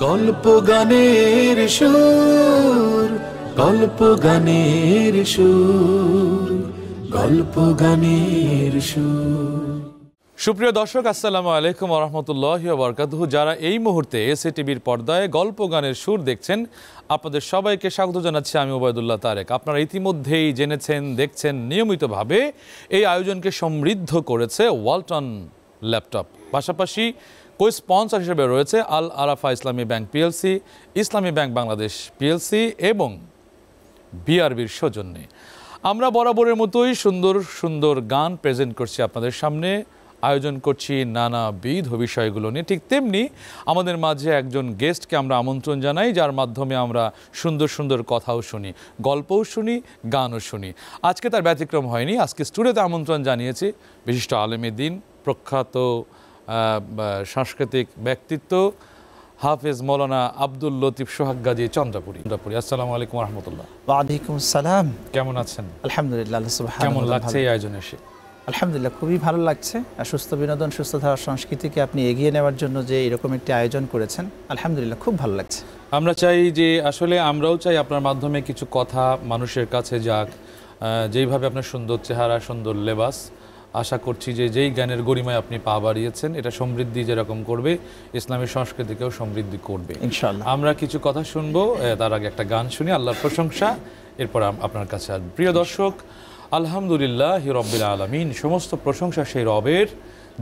গল্প গানের সুর, গল্প গানের সুর, গল্প গানের সুর। সুপ্রিয় দর্শক, আসসালামু আলাইকুম ওয়া রাহমাতুল্লাহি ওয়া বারাকাতুহু। যারা এই মুহূর্তে এসএ টিভির পর্দায় গল্প গানের সুর দেখছেন, আপনাদের সবাইকে স্বাগত জানাচ্ছি আমি ওবায়দুল্লাহ তারেক। আপনারা ইতিমধ্যেই জেনেছেন, দেখছেন, নিয়মিতভাবে এই আয়োজনকে সমৃদ্ধ করেছে ওয়ালটন ল্যাপটপ। পাশাপাশি কো স্পন্সর হিসেবে রয়েছে আল আরাফা ইসলামী ব্যাংক পিএলসি, ইসলামী ব্যাংক বাংলাদেশ পিএলসি এবং বিআরবির সৌজন্যে আমরা বরাবরের মতোই সুন্দর সুন্দর গান প্রেজেন্ট করছি আপনাদের সামনে, আয়োজন করছি নানাবিধ বিষয়গুলো নিয়ে। ঠিক তেমনি আমাদের মাঝে একজন গেস্টকে আমরা আমন্ত্রণ জানাই, যার মাধ্যমে আমরা সুন্দর সুন্দর কথাও শুনি, গল্পও শুনি, গানও শুনি। আজকে তার ব্যতিক্রম হয়নি। আজকে স্টুডিওতে আমন্ত্রণ জানিয়েছি বিশিষ্ট আলেমে দ্বীন, প্রখ্যাত সাংস্কৃতিক ব্যক্তিত্ব হাফেজ মৌলানা আব্দুল লতিফ সোহাগ গাজী চন্দ্রপুরী। আসসালামু আলাইকুম ওয়া রাহমাতুল্লাহ। ওয়া আলাইকুম আসসালাম। কেমন আছেন? আলহামদুলিল্লাহ। কেমন লাগছে এই আয়োজনে এসে? আলহামদুলিল্লাহ, খুবই ভালো লাগছে। সুস্থ বিনোদন, সুস্থ ধারা সংস্কৃতিকে আপনি এগিয়ে নেওয়ার জন্য যে এরকম একটি আয়োজন করেছেন, আলহামদুলিল্লাহ খুব ভালো লাগছে। আমরা চাই যে আসলে আমরাও চাই আপনার মাধ্যমে কিছু কথা মানুষের কাছে যাক। যেইভাবে আপনার সুন্দর চেহারা, সুন্দর লেবাস, আশা করছি যে যেই জ্ঞানের গরিমায় আপনি পা বাড়িয়েছেন, এটা সমৃদ্ধি যেরকম করবে, ইসলামী সংস্কৃতিকেও সমৃদ্ধি করবে ইনশাআল্লাহ। আমরা কিছু কথা শুনবো, তার আগে একটা গান শুনি, আল্লাহর প্রশংসা, এরপর আপনার কাছে আসবো। প্রিয় দর্শক, আলহামদুলিল্লাহি রাব্বিল আলামিন, সমস্ত প্রশংসা সেই রবের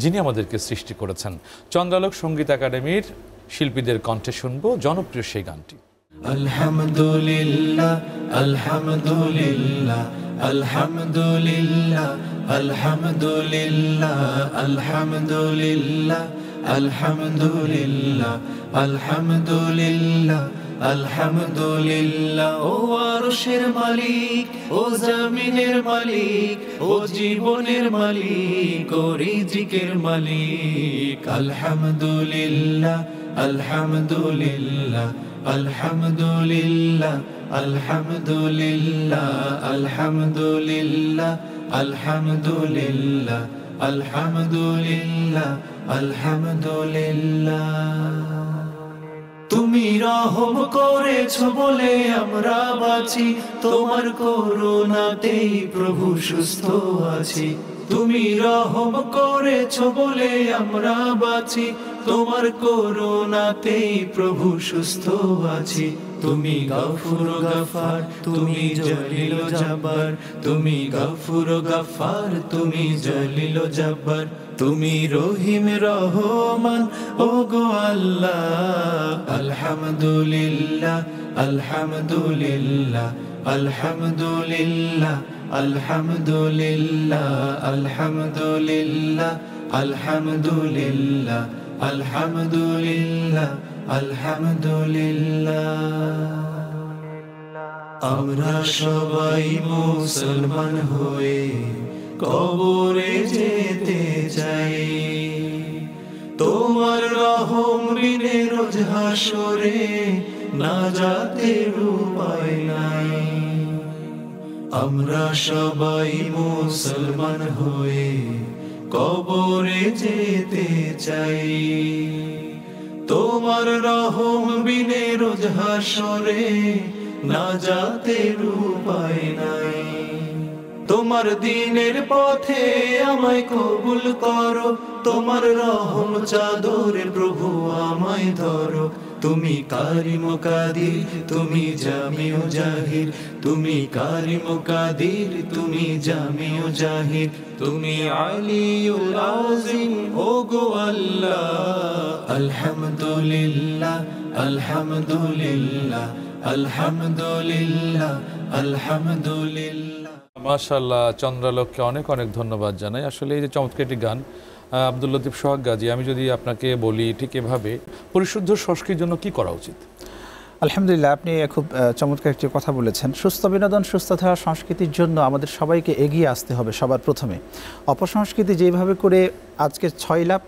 যিনি আমাদেরকে সৃষ্টি করেছেন। চন্দ্রালোক সঙ্গীত একাডেমির শিল্পীদের কণ্ঠে শুনবো জনপ্রিয় সেই গানটি। আলহামদুলিল্লাহ, আলহামদুলিল্লাহ, আলহামদুলিল্লাহ, আলহামদুলিল্লাহ, আলহামদুলিল্লাহ, আলহামদুলিল্লাহ, আলহামদুলিল্লাহ, আলহামদুলিল্লাহ। ও আরশের মালিক, ও জমিনের মালিক, ও জীবনের মালিক, ও রিজিকের মালিক। আলহামদুলিল্লাহ, আলহামদুলিল্লাহ, আলহামদুলিল্লাহ, আলহামদুলিল্লাহ, আলহামদুলিল্লাহ, আলহামদুলিল্লাহ, আলহামদুলিল্লাহ, আলহামদুলিল্লাহ। তুমি রহম করেছো বলে আমরা বাঁচি, তোমার করুণাতেই প্রভু সুস্থ আছি। তুমি রহম করেছো বলে আমরা বাঁচি, তোমার করুণাতেই প্রভু সুস্থ আছি। তুমি গফুর গফার, তুমি জলিল জব্বার, তুমি গফুর গফার, তুমি জলিল জব্বার। তুমি রহিম রহমান, ও গো আল্লাহ। আলহামদুলিল্লাহ, আলহামদুলিল্লাহ, আলহামদুলিল্লাহ, আলহামদুলিল্লাহ, আলহামদুলিল্লাহ, আলহামদুলিল্লাহ, আলহামদুলিল্লাহ, আলহামদুলিল্লাহ। আমরা সবাই মুসলমান হয়ে কবরে যেতে চাই, তোমার রহম বিনে রোজ হাসরে নাজাতের উপায় নাই। আমরা সবাই মুসলমান হয়ে কবরে যেতে চাই, তোমার রহম বিনে রোজ হাসরে নাজাতের উপায় নাই। তোমার দ্বীনের পথে আমায় কবুল করো, তোমার রহম চাদরে প্রভু আমায় ধরো। তুমি কারিম কাদির, তুমি জামিউ জাহির, তুমি কারিম কাদির, তুমি জামিউ জাহির। তুমি আলিউল আযীম, ও গো আল্লাহ। আলহামদুলিল্লাহ, আলহামদুলিল্লাহ, আলহামদুলিল্লাহ, আলহামদুলিল্লাহ। মাশাআল্লাহ, চন্দ্রালোককে অনেক অনেক ধন্যবাদ জানাই। আসলে এই যে চমৎকার একটি গান, আব্দুল লতিফ সোহাগ গাজী, আমি যদি আপনাকে বলি ঠিক এভাবে, পরিশুদ্ধ সংস্কৃতির জন্য কি করা উচিত? আলহামদুলিল্লাহ, আপনি খুব চমৎকার একটি কথা বলেছেন। সুস্থ বিনোদন, সুস্থ ধারা সংস্কৃতির জন্য আমাদের সবাইকে এগিয়ে আসতে হবে সবার প্রথমে। অপসংস্কৃতি যেভাবে করে আজকে 6 লাখ,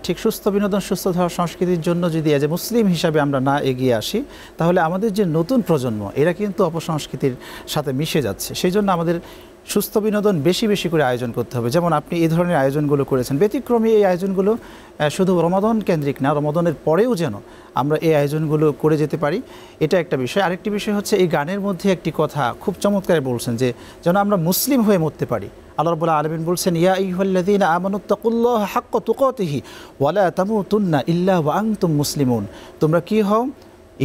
ঠিক সুস্থ বিনোদন, সুস্থ ধারা সংস্কৃতির জন্য যদি এজ এ মুসলিম হিসাবে আমরা না এগিয়ে আসি, তাহলে আমাদের যে নতুন প্রজন্ম, এরা কিন্তু অপসংস্কৃতির সাথে মিশে যাচ্ছে। সেই জন্য আমাদের সুস্থ বিনোদন বেশি বেশি করে আয়োজন করতে হবে। যেমন আপনি এই ধরনের আয়োজনগুলো করেছেন, ব্যতিক্রমী এই আয়োজনগুলো শুধু রমাদান কেন্দ্রিক না, রমাদানের পরেও যেন আমরা এই আয়োজনগুলো করে যেতে পারি, এটা একটা বিষয়। আরেকটি বিষয় হচ্ছে এই গানের মধ্যে একটি কথা খুব চমৎকার বলছেন যে যেন আমরা মুসলিম হয়ে মরতে পারি। আল্লাহ রাব্বুল আলামিন বলছেন, ইয়া আইয়ুহাল্লাযীনা আমানুত্তাকুল্লাহা হাক্কা তুকাতিহি ওয়া লা তামুতুন্না ইল্লা ওয়া আনতুম মুসলিমুন। তোমরা কি হও?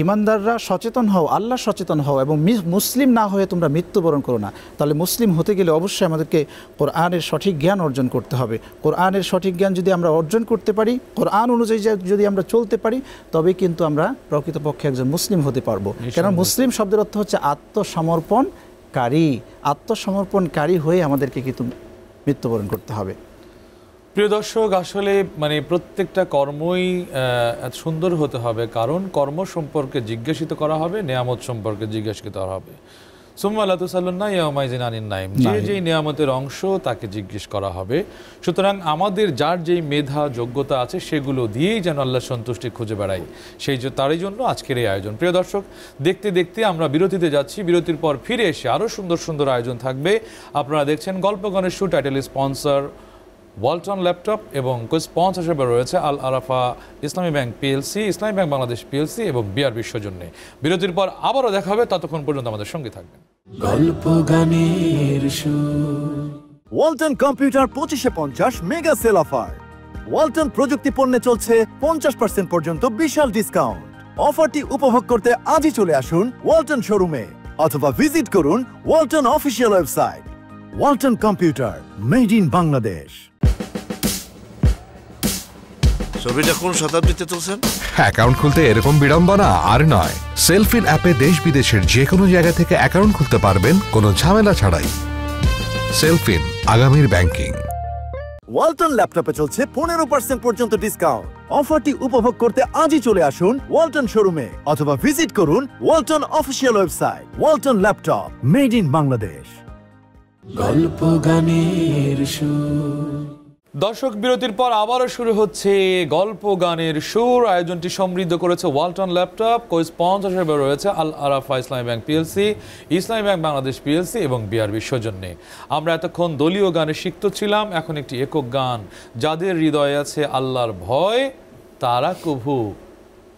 ইমানদাররা সচেতন হও, আল্লাহ সচেতন হও, এবং মুসলিম না হয়ে তোমরা মৃত্যুবরণ করো না। তাহলে মুসলিম হতে গেলে অবশ্যই আমাদেরকে কোরআনের সঠিক জ্ঞান অর্জন করতে হবে। কোরআনের সঠিক জ্ঞান যদি আমরা অর্জন করতে পারি, কোরআন অনুযায়ী যদি আমরা চলতে পারি, তবে কিন্তু আমরা প্রকৃতপক্ষে একজন মুসলিম হতে পারবো। কেন মুসলিম শব্দের অর্থ হচ্ছে আত্মসমর্পণকারী। আত্মসমর্পণকারী হয়ে আমাদেরকে কিন্তু মৃত্যুবরণ করতে হবে। প্রিয় দর্শক, আসলে মানে প্রত্যেকটা কর্মই এত সুন্দর হতে হবে, কারণ কর্ম সম্পর্কে জিজ্ঞাসিত করা হবে, নেয়ামত সম্পর্কে জিজ্ঞাসিত করা হবে। সুম্মা লা তুসাল্লুনা ইয়াওমাইযিন আনিন নাঈম, যে নিয়ামতের অংশ তাকে জিজ্ঞেস করা হবে। সুতরাং আমাদের যার যেই মেধা যোগ্যতা আছে সেগুলো দিয়েই যেন আল্লাহর সন্তুষ্টি খুঁজে বেড়াই, তারই জন্য আজকের এই আয়োজন। প্রিয় দর্শক, দেখতে দেখতে আমরা বিরতিতে যাচ্ছি। বিরতির পর ফিরে এসে আরও সুন্দর সুন্দর আয়োজন থাকবে। আপনারা দেখছেন গল্প গানের show, title sponsor Walton laptop, এবং স্পন্সর হিসেবে রয়েছে আল আরাফা ইসলামী ব্যাংক পিএলসি, ইসলামী ব্যাংক বাংলাদেশ পিএলসি এবং বিআরবি সৌজন্যে। বিরতির পর আবারও দেখা হবে, ততক্ষণ পর্যন্ত আমাদের সঙ্গে থাকবেন। গল্প গানের show. Walton computer 2550 mega sale offer. Walton প্রযুক্তি পণ্যে চলছে 50% পর্যন্ত বিশাল ডিসকাউন্ট। অফারটি উপভোগ করতে আজই চলে আসুন ওয়ালটন শোরুমে অথবা ভিজিট করুন Walton official website. Walton computer, made in Bangladesh. ছবিটা কোন শতাব্দীতে তুলছেন? অ্যাকাউন্ট খুলতে এরকম বিড়ম্বনা আর নয়। সেলফিন অ্যাপে দেশ বিদেশের যে কোনো জায়গা থেকে অ্যাকাউন্ট খুলতে পারবেন কোনো ঝামেলা ছাড়াই। সেলফিন, আগামীর ব্যাংকিং। ওয়ালটন ল্যাপটপে চলছে 15% পর্যন্ত ডিসকাউন্ট। অফারটি উপভোগ করতে আজই চলে আসুন ওয়ালটন শোরুমে অথবা ভিজিট করুন Walton official website. Walton laptop, made in Bangladesh. গল্প গানের শো। দর্শক, বিরতির পর আবারও শুরু হচ্ছে গল্প গানের সুর। আয়োজনটি সমৃদ্ধ করেছে ওয়ালটন ল্যাপটপ, কো-স্পন্সর হিসেবে রয়েছে আল আরাফা ইসলামী ব্যাংক পিএলসি, ইসলামী ব্যাংক বাংলাদেশ পিএলসি এবং বিআরবি সৌজন্যে। আমরা এতক্ষণ দলীয় গানে সিক্ত ছিলাম, এখন একটি একক গান। যাদের হৃদয়ে আছে আল্লাহর ভয়, তারা কভু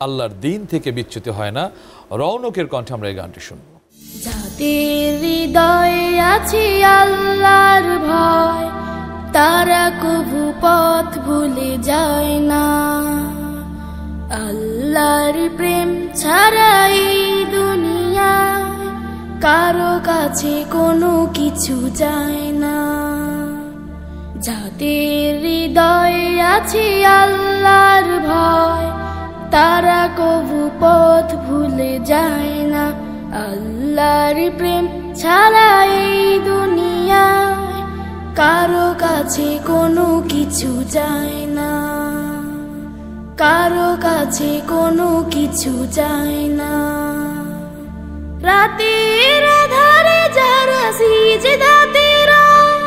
আল্লাহর দিন থেকে বিচ্যুত হয় না। রৌনকের কণ্ঠে আমরা এই গানটি শুনব। যাদের হৃদয়ে আছে আল্লাহর ভয়, তারা কভু পথ ভুলে যায় না। আল্লাহর প্রেম ছাড়া এই দুনিয়ায় কারো কাছে কোনো কিছু যায় না। যাদের হৃদয়ে আছে আল্লাহর ভয়, তারা কভু পথ ভুলে যায় না। আল্লাহর প্রেম ছাড়া এই দুনিয়ায় কারো কাছে কোনো কিছু যায় না, কারো কাছে কোনো কিছু যায় না। রাতের আধারে যারা সিজদাতে রয়,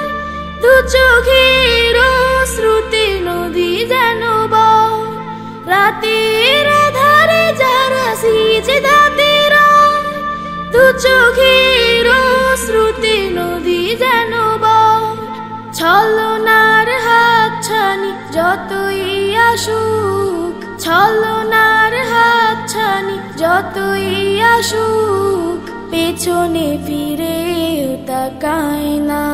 দু চোখের শ্রুতি নদী যেন বয়। রাতের আধারে যারা সিজদাতে রয়, দু চোখের শ্রুতি নদী যেন বয়। ছলনার হাতছানি যতই আসুক, ছলনার হাতছানি যতই আসুক, পেছনে ফিরেও তাকায় না।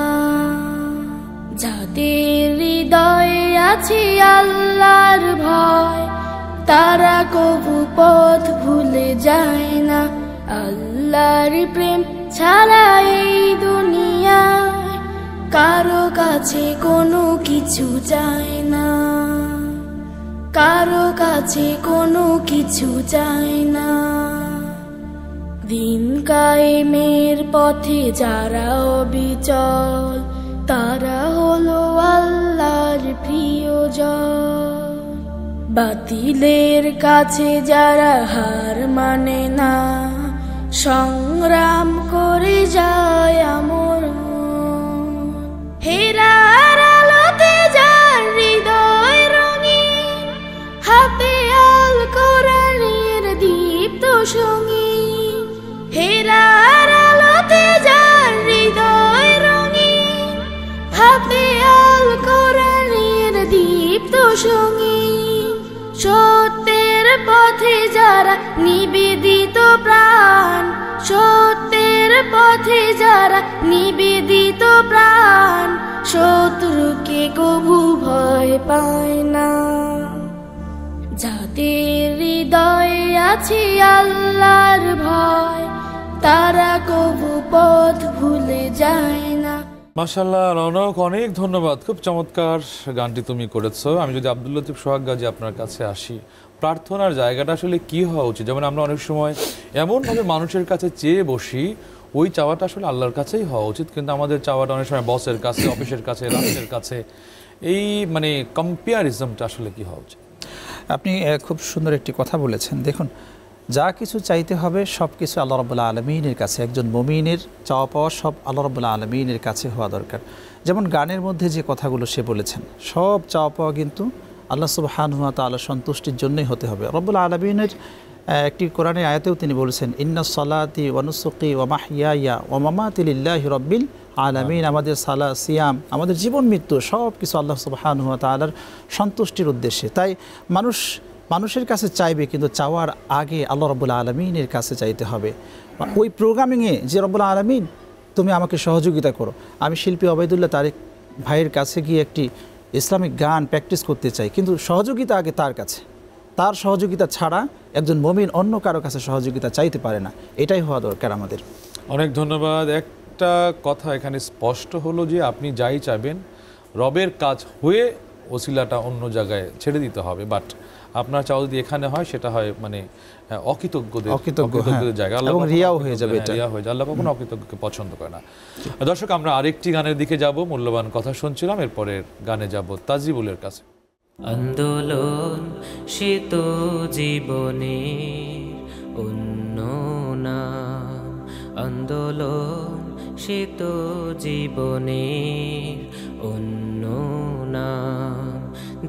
যাদের হৃদয়ে আছে আল্লাহর ভয়, তারা কভু পথ ভুলে যায় না। আল্লাহর প্রেম ছাড়া এই দুনিয়ায় কারো কাছে কোনো কিছু যায় না, কারো কাছে কোনো কিছু যায় না। দিন কায়েমের পথে যারা অবিচল, তারা হলো আল্লাহর প্রিয়জন। বাতিলের কাছে যারা হার মানে না, সংগ্রাম করে যায় আমর। হেরার আলোতে যার হৃদয় রঙিন, হাতে আল কোরআনের দীপ্ত সঙ্গীন। হেরার আলোতে যার হৃদয় রঙিন, শত্রুকে কভু ভয় পায় না। যাদের হৃদয়ে আছে আল্লাহর ভয়, তারা কভু পথ ভুলে যায় না। মাশাআল্লাহ রৌনক, অনেক ধন্যবাদ, খুব চমৎকার গানটি তুমি করেছো। আমি যদি আব্দুল লতিফ সোহাগ গাজী আপনার কাছে আসি, প্রার্থনার জায়গাটা আসলে কি হওয়া উচিত? যেমন আমরা অনেক সময় এমনভাবে মানুষের কাছে চেয়ে বসি, ওই চাওয়াটা আসলে আল্লাহর কাছেই হওয়া উচিত, কিন্তু আমাদের চাওয়াটা অনেক সময় বসের কাছে, অফিসের কাছে, রাষ্ট্রের কাছে। এই মানে কম্পেয়ারিজমটা আসলে কি হওয়া উচিত? আপনি খুব সুন্দর একটি কথা বলেছেন। দেখুন, যা কিছু চাইতে হবে সব কিছু আল্লাহ রাব্বুল আলামিনের কাছে। একজন মুমিনের চাওয়া পাওয়া সব আল্লাহ রাব্বুল আলামিনের কাছে হওয়া দরকার। যেমন গানের মধ্যে যে কথাগুলো সে বলেছেন, সব চাওয়া পাওয়া কিন্তু আল্লাহ সুবহানাহু ওয়া তাআলা সন্তুষ্টির জন্যই হতে হবে। রব্বুল আলামিনের একটি কোরআনের আয়াতেও তিনি বলেছেন, ইন্নাস সালাতি ওয়া নুসুকি ওয়া মাহইয়ায়া ওয়া মামাতি লিল্লাহি রাব্বিল আলামিন। আমাদের সালা, সিয়াম, আমাদের জীবন মৃত্যু সব কিছু আল্লাহ সুবহানাহু ওয়া তাআলার সন্তুষ্টির উদ্দেশ্যে। তাই মানুষের কাছে চাইবে, কিন্তু চাওয়ার আগে আল্লাহ রাব্বুল আলামিনের কাছে চাইতে হবে। ওই প্রোগ্রামিংয়ে যে রব্বুল আলামিন তুমি আমাকে সহযোগিতা করো। আমি শিল্পী ওবায়দুল্লাহ তারেক ভাইয়ের কাছে গিয়ে একটি ইসলামিক গান প্র্যাকটিস করতে চাই, কিন্তু সহযোগিতা আগে তার কাছে। তার সহযোগিতা ছাড়া একজন মুমিন অন্য কারো কাছে সহযোগিতা চাইতে পারে না। এটাই হওয়া দরকার আমাদের। অনেক ধন্যবাদ। একটা কথা এখানে স্পষ্ট হলো যে আপনি যাই চাইবেন, রবের কাজ হয়ে ওসিলাটা অন্য জায়গায় ছেড়ে দিতে হবে। বাট আপনার চাওয়া যদি এখানে হয়, সেটা হয় মানে অকৃতজ্ঞদের জায়গা, এবং রিয়াও হয়ে যাবে। রিয়া হয়ে যায়। আল্লাহ কখনো অকৃতজ্ঞকে পছন্দ করে না। দর্শক, আমরা আরেকটি গানের দিকে যাব। মূল্যবান কথা শুনছিলাম, এরপরের গানে যাব তাজিবুলের কাছে। আন্দোলন সে তো জীবনের অন্য নাম, আন্দোলন সে তো জীবনের অন্য নাম।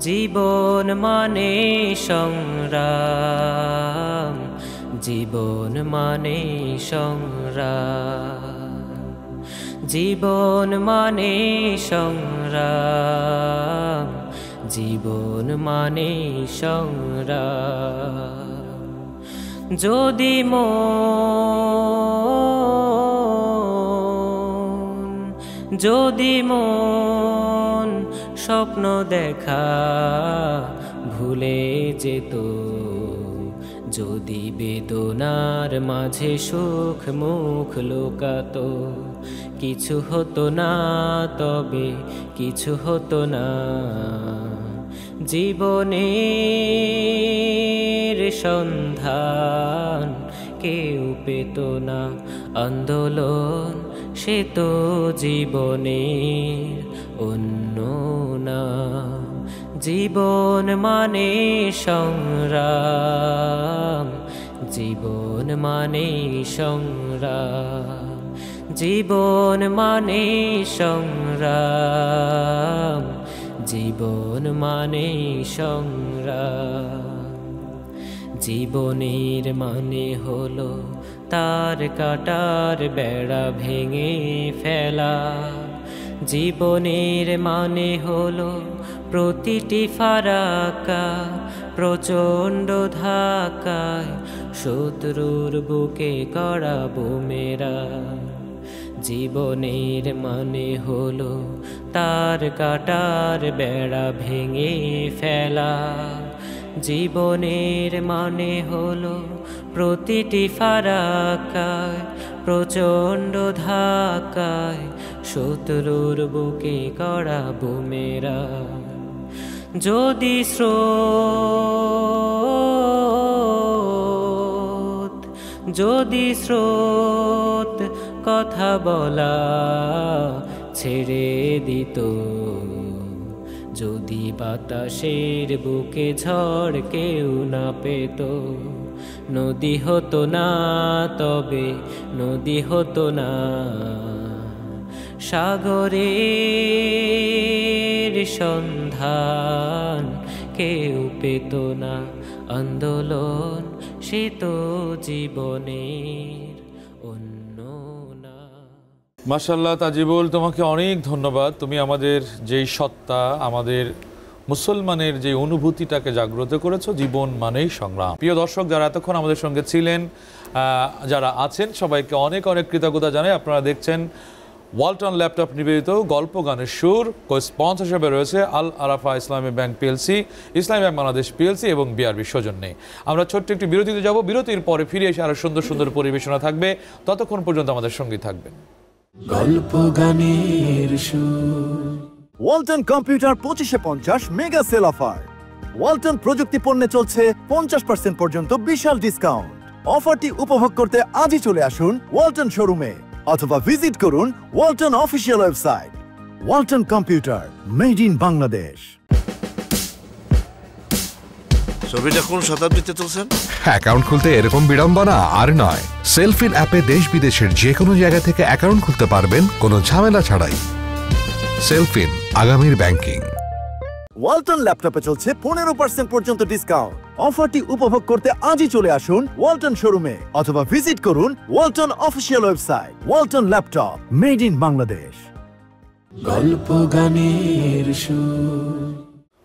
জীবন মানে সংগ্রাম, জীবন মানে সংগ্রাম, জীবন মানে সংগ্রাম, জীবন মানে সংগ্রাম। যদি মন স্বপ্ন দেখা ভুলে যেত, যদি বেদনার মাঝে সুখ মুখ লুকাতো, কিছু হতো না, তবে কিছু হতো না। জীবনের সন্ধান কেউ পেত না, আন্দোলন সে তো জীবনের অন্য নাম। জীবন মানে সংগ্রাম, জীবন মানে সংগ্রাম, জীবন মানে সংগ্রাম, জীবন মানে সংগ্রাম। জীবনের মানে হলো তার কাটার বেড়া ভেঙে ফেলা, জীবনের মানে হলো প্রতিটি ফারাকা প্রচণ্ড ধাক্কায় শত্রুর বুকে করাবো মেরা। জীবনের মানে হলো তার কাটার বেড়া ভেঙে ফেলা, জীবনের মানে হলো প্রতিটি ফারাকায় প্রচণ্ড ধাক্কায় শত্রুর বুকে করাবো মেরা। যদি স্রোত কথা বলা ছেড়ে দিত, যদি বাতাসের বুকে ঝড় কেউ না পেত, নদী হতো না, তবে নদী হতো না। সাগরের সন্ধান কেউ পেত না, আন্দোলন সে তো জীবনের অন্য না। মাশাআল্লাহ তাজিবুল, তোমাকে অনেক ধন্যবাদ। তুমি আমাদের যেই সত্তা, আমাদের মুসলমানের যে অনুভূতিটাকে জাগ্রত করেছো, জীবন মানেই সংগ্রাম। প্রিয় দর্শক, যারা এতক্ষণ আমাদের সঙ্গে ছিলেন, যারা আছেন, সবাইকে অনেক অনেক কৃতজ্ঞতা জানাই। আপনারা দেখছেন ওয়ালটন ল্যাপটপ নিবেদিত গল্প গানের সুর কো স্পন্সর হিসেবে রয়েছে আল আরাফা ইসলামী ব্যাংক পিএলসি, ইসলামী ব্যাংক বাংলাদেশ পিএলসি এবং বিআরবি সৌজন্যে। আমরা ছোট্ট একটি বিরতিতে যাব, বিরতির পরে ফিরে এসে আরো সুন্দর সুন্দর পরিবেশনা থাকবে। ততক্ষণ পর্যন্ত আমাদের সঙ্গী থাকবেন। গল্প গানের সুর। Walton computer 2550 mega sale offer. Walton প্রযুক্তি পণ্যে চলছে 50% পর্যন্ত বিশাল ডিসকাউন্ট। অফারটি উপভোগ করতে আজই চলে আসুন ওয়ালটন শোরুমে অথবা ভিজিট করুন Walton official website. Walton computer, made in Bangladesh. ছবিটা কোন শতাব্দীতে তুলছেন? অ্যাকাউন্ট খুলতে এরকম বিড়ম্বনা আর নয়। সেলফিন অ্যাপে দেশ বিদেশের যে কোনো জায়গা থেকে অ্যাকাউন্ট খুলতে পারবেন কোনো ঝামেলা ছাড়াই। সেলফিন, আগামীর ব্যাংকিং। ওয়ালটন ল্যাপটপে চলছে 15% পর্যন্ত ডিসকাউন্ট। অফারটি উপভোগ করতে আজই চলে আসুন ওয়ালটন শোরুমে অথবা ভিজিট করুন Walton official website. Walton laptop, made in Bangladesh. গল্প গানের সুর।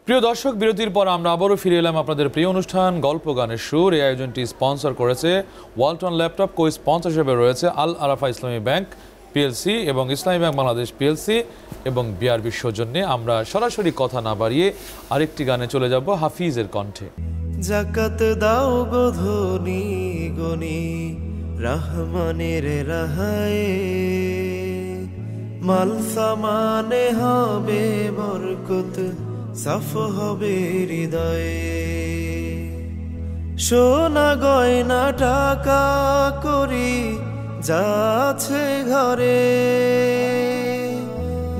প্রিয় দর্শক, বিরতির পর আমরা আবারও ফিরে এলাম আপনাদের প্রিয় অনুষ্ঠান গল্প গানের সুর। এই আয়োজনটি স্পন্সর করেছে ওয়ালটন ল্যাপটপ, কো স্পন্সর হিসেবে রয়েছে আল আরাফা ইসলামী ব্যাংক পিএলসি এবং ইসলামী ব্যাংক বাংলাদেশ পিএলসি এবং বিআরবির সৌজন্যে। আমরা সরাসরি কথা না বাড়িয়ে আরেকটি গানে চলে যাব হাফিজের কণ্ঠে। জাকাত দাও গো ধনী গনি রহমানের রাহায়ে, মাল সামানে হবে বরকত, সাফ হবে হৃদয়ে। সোনা গয়না টাকা করি যাচ্ছে ঘরে,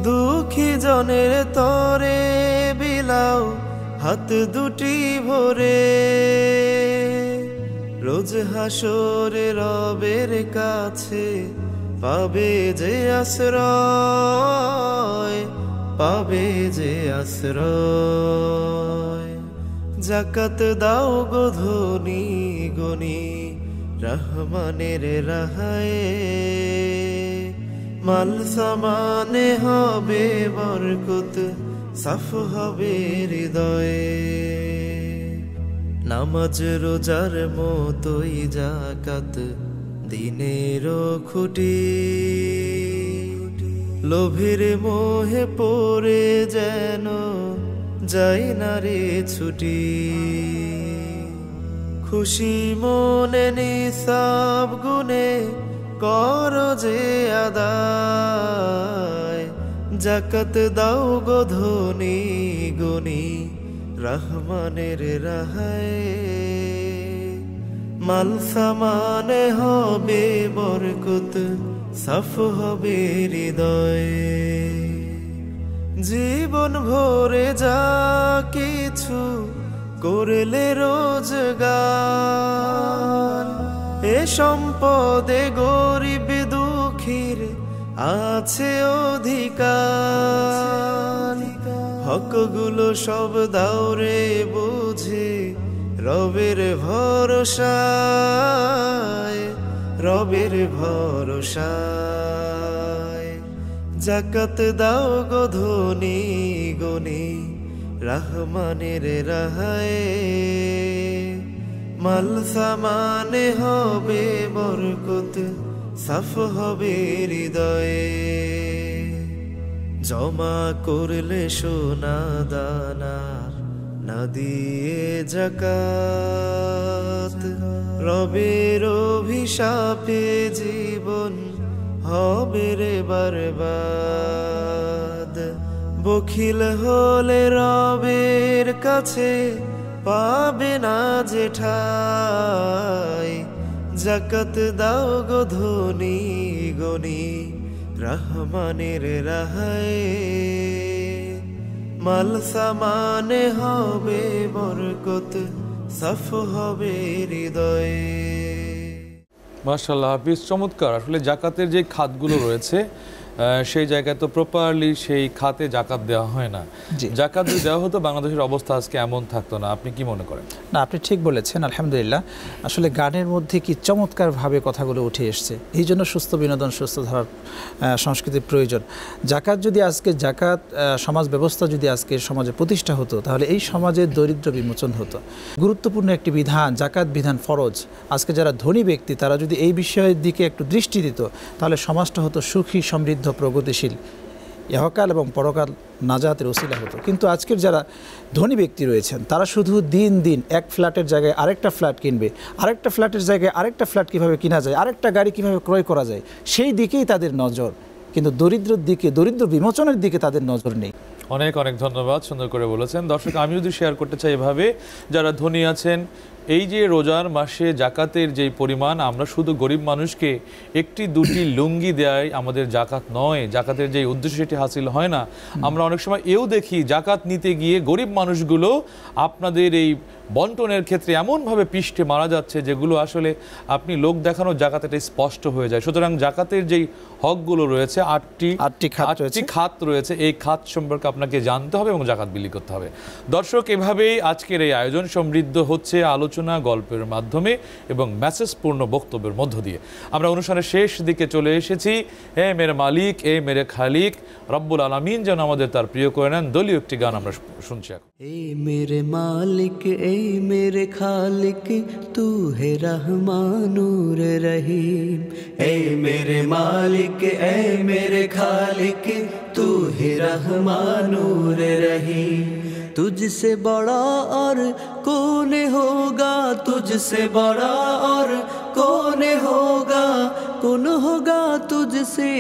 দুঃখী জনের তরে বিলাও হাত দুটি ভরে। রোজ হাসরে রবের কাছে পাবে যে আশ্রয়, পাবে যে আশ্রয়। জাকাত দাও গো ধনী গনি রহমানের রাহায়ে, মাল সামানে হবে বরকত, সাফ হবে হৃদয়ে। নামাজ রোজার মতোই জাকাত দিনেরও খুঁটি, লোভের মোহে পড়ে যেন যাই না রে ছুটি। খুশি মনে নিসাব গুনে কর যে আদায়, জাকাত দাও গো ধনী গনি রহমানের রাহায়ে, মাল সামানে হবে বরকত, সাফ হবে হৃদয়ে। জীবন ভরে যা কিছু করলে রোজগার, এ সম্পদে গরিব দুঃখীর আছে অধিকার। হকগুলো সব দাওরে বুঝে রবের ভরসায়, রবের ভরসায়। জাকাত দাও গো ধনী গনি রহমানের রাহায়ে, মাল সামানে হবে বরকত, সাফ হবে হৃদয়ে। জমা করলে সোনা দানা না দিয়ে জাকাত, রবের অভিশাপে জীবন হবে রে বরবাদ। বখিল হলে রবের কাছে পাবে না যে ঠাই, জাকাত দাও গো ধনী গনি রহমানের রাহায়ে, মাল সামানে হবে বরকত, সাফ হবে হৃদয়ে। মাশাআল্লাহ হাফিজ, চমৎকার। আসলে জাকাতের যে খাতগুলো রয়েছে সেই জায়গায় তো প্রপারলি সেই খাতে জাকাত দেওয়া হয় না। জাকাত যদি দেওয়া হতো বাংলাদেশের অবস্থা আজকে এমন থাকতো না। আপনি কি মনে করেন? না, আপনি ঠিক বলেছেন, আলহামদুলিল্লাহ। আসলে গানের মধ্যে কি চমৎকারভাবে কথাগুলো উঠে এসছে। এই জন্য সুস্থ বিনোদন, সুস্থ ধারার সংস্কৃতির প্রয়োজন। জাকাত যদি আজকে জাকাত সমাজ ব্যবস্থা যদি আজকে সমাজে প্রতিষ্ঠা হতো, তাহলে এই সমাজের দরিদ্র বিমোচন হতো। গুরুত্বপূর্ণ একটি বিধান, জাকাত বিধান ফরজ। আজকে যারা ধনী ব্যক্তি তারা যদি এই বিষয়ের দিকে একটু দৃষ্টি দিত, তাহলে সমাজটা হতো সুখী, সমৃদ্ধ, প্রগতিশীল, ইহকাল এবং পরকাল নাজাতের ওসিলা হতো। কিন্তু আজকের যারা ধনী ব্যক্তি রয়েছেন তারা শুধু দিন দিন এক ফ্ল্যাটের জায়গায় আরেকটা ফ্ল্যাট কিনবে, আরেকটা ফ্ল্যাটের জায়গায় আরেকটা ফ্ল্যাট কীভাবে কেনা যায়, আরেকটা গাড়ি কীভাবে ক্রয় করা যায়, সেই দিকেই তাদের নজর, কিন্তু দরিদ্রের দিকে, দরিদ্র বিমোচনের দিকে তাদের নজর নেই। অনেক অনেক ধন্যবাদ, সুন্দর করে বলেছেন। দর্শক, আমি যদি শেয়ার করতে চাই এভাবে, যারা ধনী আছেন, এই যে রোজার মাসে জাকাতের যেই পরিমাণ, আমরা শুধু গরিব মানুষকে একটি দুটি লুঙ্গি দেয় আমাদের জাকাত নয়, জাকাতের যে উদ্দেশ্য সেটি হাসিল হয় না। আমরা অনেক সময় এও দেখি জাকাত নিতে গিয়ে গরিব মানুষগুলো আপনাদের এই বন্টনের ক্ষেত্রে এমনভাবে পিষ্টে মারা যাচ্ছে যেগুলো আসলে আপনি লোক দেখানো জাকাত এটা স্পষ্ট হয়ে যায়। সুতরাং জাকাতের যেই হকগুলো রয়েছে আটটি খাত রয়েছে, এই খাত সম্পর্কে আপনাকে জানতে হবে এবং জাকাত বিলি করতে হবে। দর্শক, এভাবেই আজকের এই আয়োজন সমৃদ্ধ হচ্ছে আলোচনা, গল্পের মাধ্যমে এবং মেসেজপূর্ণ বক্তব্যের মধ্য দিয়ে। আমরা অনুষ্ঠানের শেষ দিকে চলে এসেছি। হে মেরে মালিক, এ মেরে খালিক, রব্বুল আলামিন যেন আমাদের তার প্রিয় করে নেন। দলীয় একটি গান আমরা শুনছি এখন। এ মেরে মালিক, এ मेरे खालिक तू है रहमानुर रहीम। ए मेरे मालिक, ए मेरे खालिक तू है रहमानुर रहीम। तुझसे बड़ा और कौन होगा, तुझसे बड़ा और कौन होगा तुझसे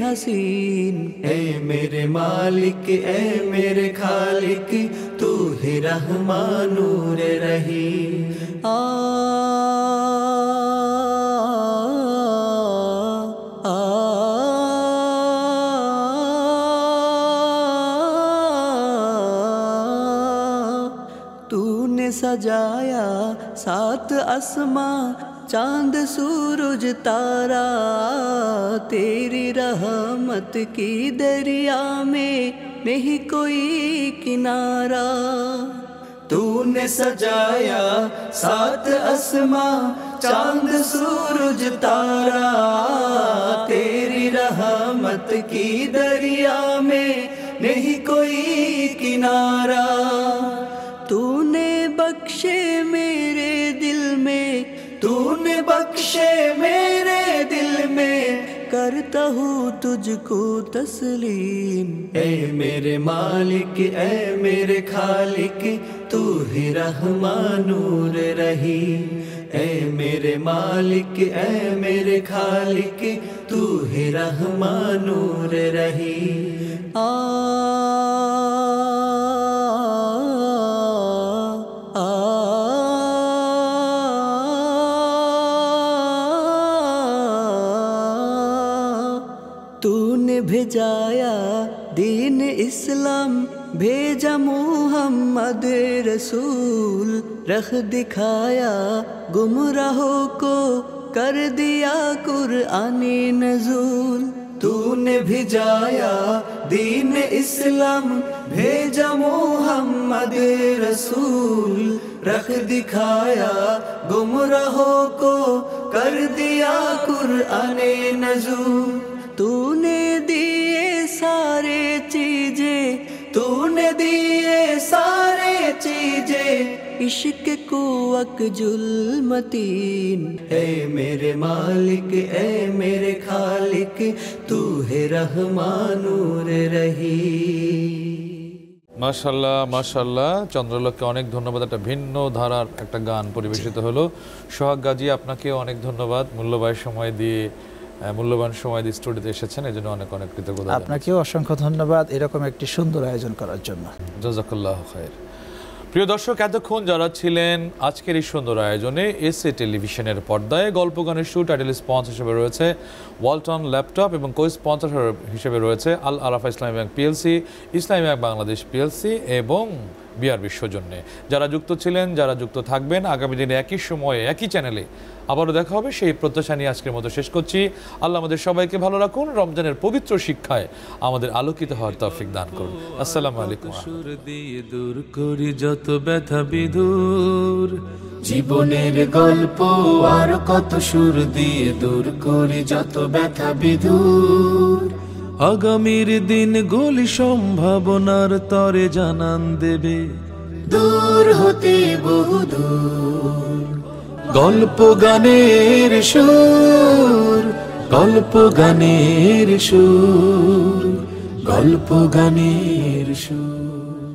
हसीन। ए मेरे मालिक, ए मेरे खालिक तू है रहमानुर रहीम। तूने सजाया सात आसमां, चांद सूरज तारा, तेरी रहमत की दरिया में नहीं कोई किनारा। तूने सजाया सात आसमां, चांद सूरज तारा, तेरी रहमत की दरिया में नहीं कोई किनारा। तूने बख्शे मेरे दिल में, तूने बख्शे मेरे दिल में, करता हूँ तुझको तस्लीम। ए मेरे मालिक, ए मेरे खालिक तू ही रहमानुर रहीम। ए मेरे मालिक, ए मेरे खालिक तू ही रहमानुर रहीम। तूने भेजाया दीन इस्लाम, भेजा मुहम्मद रसूल, रख दिखाया गुमराहों को, कर दिया कुरानी नज़ूल। तूने भेजाया दीन इस्लाम, भेजा मुहम्मद रसूल, रख दिखाया गुमराहों को, कर दिया कुरानी नज़ूल। तूने दिए सारे चीजें, तूने दिए सारे चीजें, इश्क को अकजुल मतीन। ए मेरे मालिक, ए मेरे खालिक तू है रहमानुर रहीम। মাশাআল্লাহ, মাশাআল্লাহ। চন্দ্রলোককে অনেক ধন্যবাদ। একটা ভিন্ন ধারার একটা গান পরিবেশিত হলো। সোহাগ গাজী, আপনাকে অনেক ধন্যবাদ মূল্যবান সময় দিয়ে স্টুডিওতে এসেছেন, এই জন্য অনেক অনেক কৃতজ্ঞতা। আপনাকেও অসংখ্য ধন্যবাদ এরকম একটি সুন্দর আয়োজন করার জন্য। জাযাকাল্লাহু খায়র। প্রিয় দর্শক, এতক্ষণ যারা ছিলেন আজকের এই সুন্দর আয়োজনে, এসএ টেলিভিশনের পর্দায় গল্প গানের শো, টাইটেল স্পন্সর হিসেবে রয়েছে ওয়ালটন ল্যাপটপ এবং কো স্পন্সর হিসেবে রয়েছে আল আরাফা ইসলামী ব্যাংক পিএলসি, ইসলামী ব্যাংক বাংলাদেশ পিএলসি এবং বিআরবি সৌজন্যে। যারা যুক্ত ছিলেন, যারা যুক্ত থাকবেন, আগামী দিনে একই সময়ে একই চ্যানেলে আবারও দেখা হবে, সেই প্রত্যাশা নিয়ে আজকের মতো শেষ করছি। আল্লাহ আমাদের সবাইকে ভালো রাখুন, রমজানের পবিত্র শিক্ষায় আমাদের আলোকিত হওয়ার তৌফিক দান করুন। আসসালামু আলাইকুম। সুর দিয়ে দূর করি যত ব্যথা বিদূর, জীবনের গল্প আর কত সুর দিয়ে দূর করি যত ব্যথা বিদূর। আগামীর দিন গলি সম্ভাবনার তরে জানান দেবে, দূর হতে বহু দূর। গল্প গানের সুর, গল্প গানের সুর, গল্প গানের সুর।